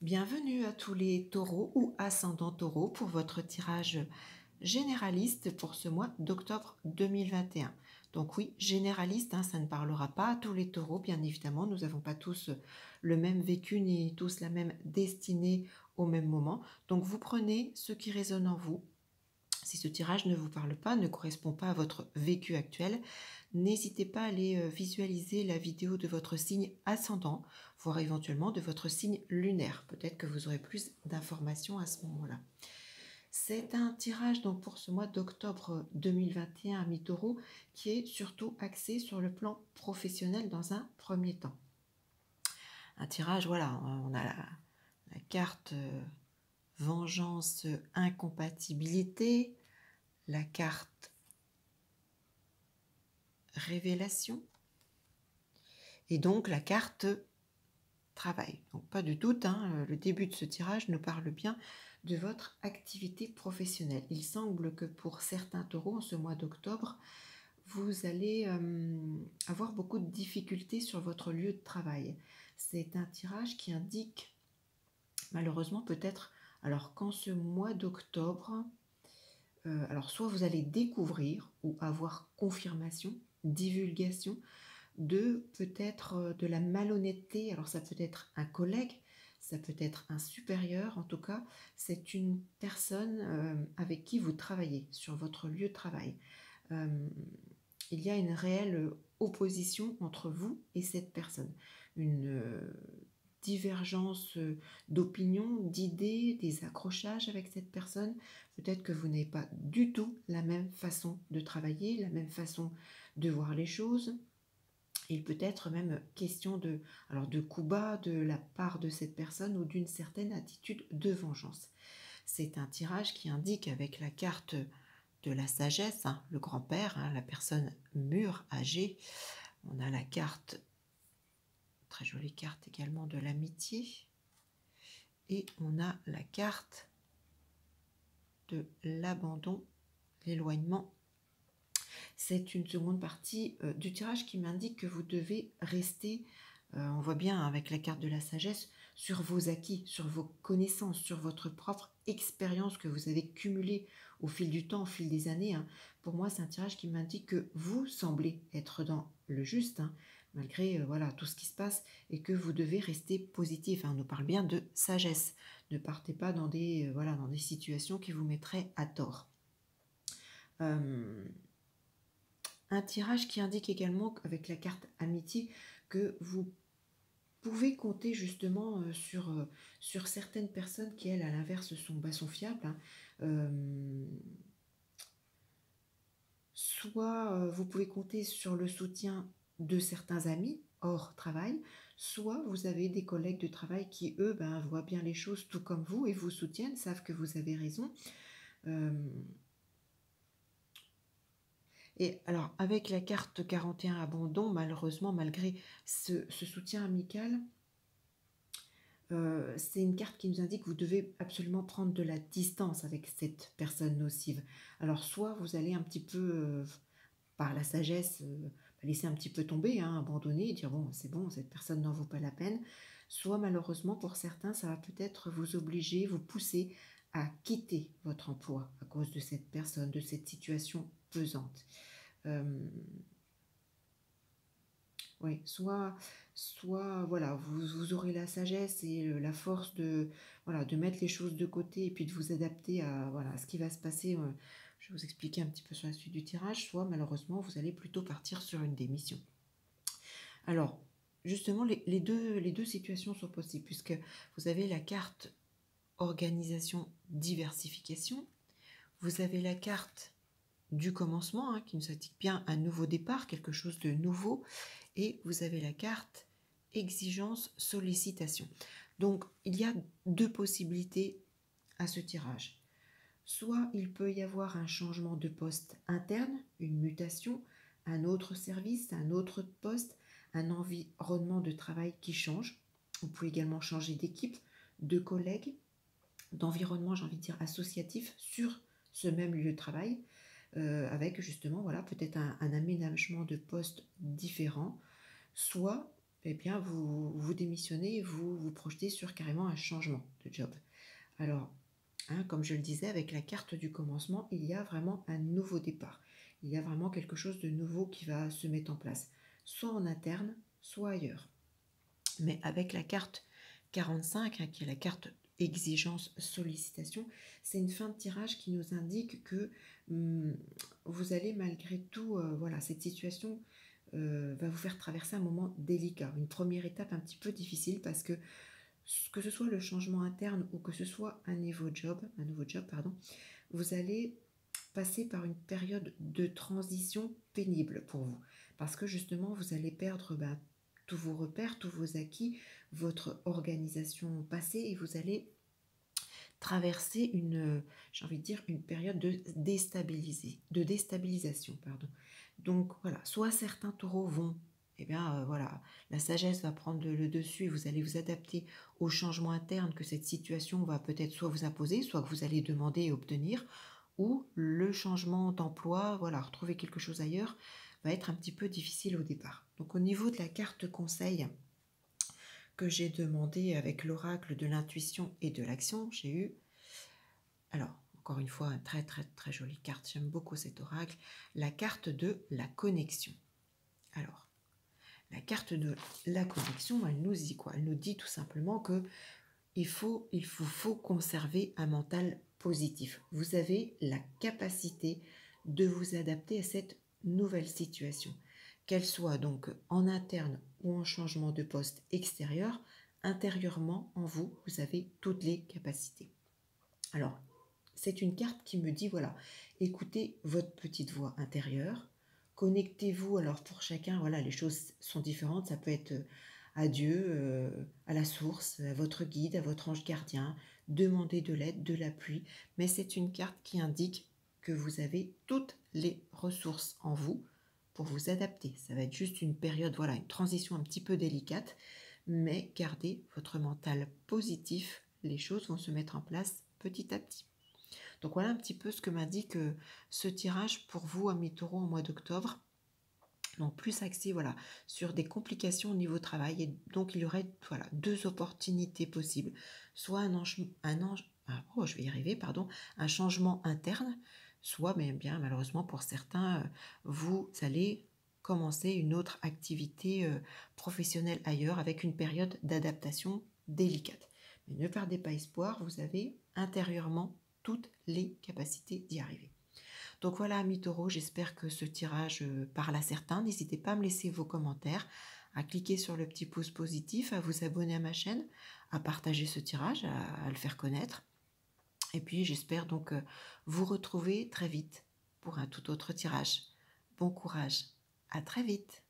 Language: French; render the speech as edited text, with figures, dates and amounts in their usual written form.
Bienvenue à tous les taureaux ou ascendants taureaux pour votre tirage généraliste pour ce mois d'octobre 2021. Donc oui, généraliste, ça ne parlera pas à tous les taureaux, bien évidemment. Nous n'avons pas tous le même vécu ni tous la même destinée au même moment. Donc vous prenez ce qui résonne en vous. Si ce tirage ne vous parle pas, ne correspond pas à votre vécu actuel, n'hésitez pas à aller visualiser la vidéo de votre signe ascendant, voire éventuellement de votre signe lunaire. Peut-être que vous aurez plus d'informations à ce moment-là. C'est un tirage donc pour ce mois d'octobre 2021 à mi-taureau qui est surtout axé sur le plan professionnel dans un premier temps. Un tirage, voilà, on a la carte vengeance, incompatibilité, la carte révélation et donc la carte travail. Donc pas de doute, le début de ce tirage nous parle bien de votre activité professionnelle. Il semble que pour certains taureaux en ce mois d'octobre, vous allez avoir beaucoup de difficultés sur votre lieu de travail. C'est un tirage qui indique malheureusement peut-être, alors qu'en ce mois d'octobre, alors soit vous allez découvrir ou avoir confirmation, divulgation de peut-être de la malhonnêteté. Alors ça peut être un collègue, ça peut être un supérieur, en tout cas c'est une personne avec qui vous travaillez sur votre lieu de travail. Il y a une réelle opposition entre vous et cette personne, une divergence d'opinion, d'idées, des accrochages avec cette personne. Peut-être que vous n'avez pas du tout la même façon de travailler, la même façon de voir les choses. Il peut être même question de coup bas de la part de cette personne ou d'une certaine attitude de vengeance. C'est un tirage qui indique avec la carte de la sagesse, le grand-père, la personne mûre, âgée. On a la carte, très jolie carte également, de l'amitié. Et on a la carte de l'abandon, l'éloignement. C'est une seconde partie du tirage qui m'indique que vous devez rester, on voit bien avec la carte de la sagesse, sur vos acquis, sur vos connaissances, sur votre propre expérience que vous avez cumulée au fil du temps, au fil des années. Pour moi, c'est un tirage qui m'indique que vous semblez être dans le juste, malgré voilà, tout ce qui se passe, et que vous devez rester positif. On nous parle bien de sagesse. Ne partez pas dans des, voilà, dans des situations qui vous mettraient à tort. Un tirage qui indique également, avec la carte amitié, que vous pouvez compter justement sur certaines personnes qui, elles, à l'inverse, sont fiables. Soit vous pouvez compter sur le soutien de certains amis hors travail, soit vous avez des collègues de travail qui, eux, voient bien les choses tout comme vous et vous soutiennent, savent que vous avez raison. Et alors, avec la carte 41 abandon, malheureusement, malgré ce soutien amical, c'est une carte qui nous indique que vous devez absolument prendre de la distance avec cette personne nocive. Alors, soit vous allez un petit peu, par la sagesse, laisser un petit peu tomber, abandonner, et dire bon, c'est bon, cette personne n'en vaut pas la peine. Soit malheureusement, pour certains, ça va peut-être vous obliger, vous pousser à quitter votre emploi à cause de cette personne, de cette situation pesante. Oui, soit voilà, vous aurez la sagesse et la force de, voilà, de mettre les choses de côté et puis de vous adapter à, voilà, à ce qui va se passer. Je vais vous expliquer un petit peu sur la suite du tirage. Soit malheureusement, vous allez plutôt partir sur une démission. Alors, justement, les deux situations sont possibles puisque vous avez la carte organisation, diversification. Vous avez la carte du commencement, qui nous indique bien un nouveau départ, quelque chose de nouveau. Et vous avez la carte exigence, sollicitation. Donc, il y a deux possibilités à ce tirage. Soit il peut y avoir un changement de poste interne, une mutation, un autre service, un autre poste, un environnement de travail qui change. Vous pouvez également changer d'équipe, de collègues, d'environnement, j'ai envie de dire, associatif sur ce même lieu de travail. Avec justement voilà, peut-être un aménagement de poste différent, soit eh bien, vous démissionnez et vous vous projetez sur carrément un changement de job. Alors, hein, comme je le disais, avec la carte du commencement, il y a vraiment un nouveau départ. Il y a vraiment quelque chose de nouveau qui va se mettre en place, soit en interne, soit ailleurs. Mais avec la carte 45, hein, qui est la carte exigence sollicitation, c'est une fin de tirage qui nous indique que vous allez malgré tout, voilà, cette situation va vous faire traverser un moment délicat, une première étape un petit peu difficile parce que ce soit le changement interne ou que ce soit un nouveau job, pardon, vous allez passer par une période de transition pénible pour vous. Parce que justement, vous allez perdre tous vos repères, tous vos acquis, votre organisation passée et vous allez traverser j'ai envie de dire, une période de déstabilisation. Pardon. Donc voilà, soit certains taureaux vont, eh bien voilà, la sagesse va prendre le dessus et vous allez vous adapter au changement interne que cette situation va peut-être soit vous imposer, soit que vous allez demander et obtenir, ou le changement d'emploi, voilà, retrouver quelque chose ailleurs, va être un petit peu difficile au départ. Donc au niveau de la carte conseil que j'ai demandé avec l'oracle de l'intuition et de l'action, j'ai eu, alors encore une fois, une très très très jolie carte, j'aime beaucoup cet oracle, la carte de la connexion. Alors, la carte de la connexion, elle nous dit quoi? Elle nous dit tout simplement que il vous faut conserver un mental positif. Vous avez la capacité de vous adapter à cette nouvelle situation, qu'elle soit donc en interne ou en changement de poste extérieur. Intérieurement, en vous, vous avez toutes les capacités. Alors, c'est une carte qui me dit, voilà, écoutez votre petite voix intérieure, connectez-vous, alors pour chacun, voilà, les choses sont différentes, ça peut être à Dieu, à la source, à votre guide, à votre ange gardien, demandez de l'aide, de l'appui, mais c'est une carte qui indique que vous avez toutes les ressources en vous pour vous adapter. Ça va être juste une période, voilà, une transition un petit peu délicate, mais gardez votre mental positif, les choses vont se mettre en place petit à petit. Donc voilà un petit peu ce que m'indique ce tirage pour vous, amis taureaux, en mois d'octobre. Donc plus axé voilà, sur des complications au niveau travail. Et donc il y aurait voilà, deux opportunités possibles. Soit je vais y arriver, pardon, un changement interne, soit mais bien malheureusement pour certains, vous allez commencer une autre activité professionnelle ailleurs avec une période d'adaptation délicate. Mais ne perdez pas espoir, vous avez intérieurement toutes les capacités d'y arriver. Donc voilà, amis taureaux, j'espère que ce tirage parle à certains. N'hésitez pas à me laisser vos commentaires, à cliquer sur le petit pouce positif, à vous abonner à ma chaîne, à partager ce tirage, à le faire connaître. Et puis j'espère donc vous retrouver très vite pour un tout autre tirage. Bon courage, à très vite.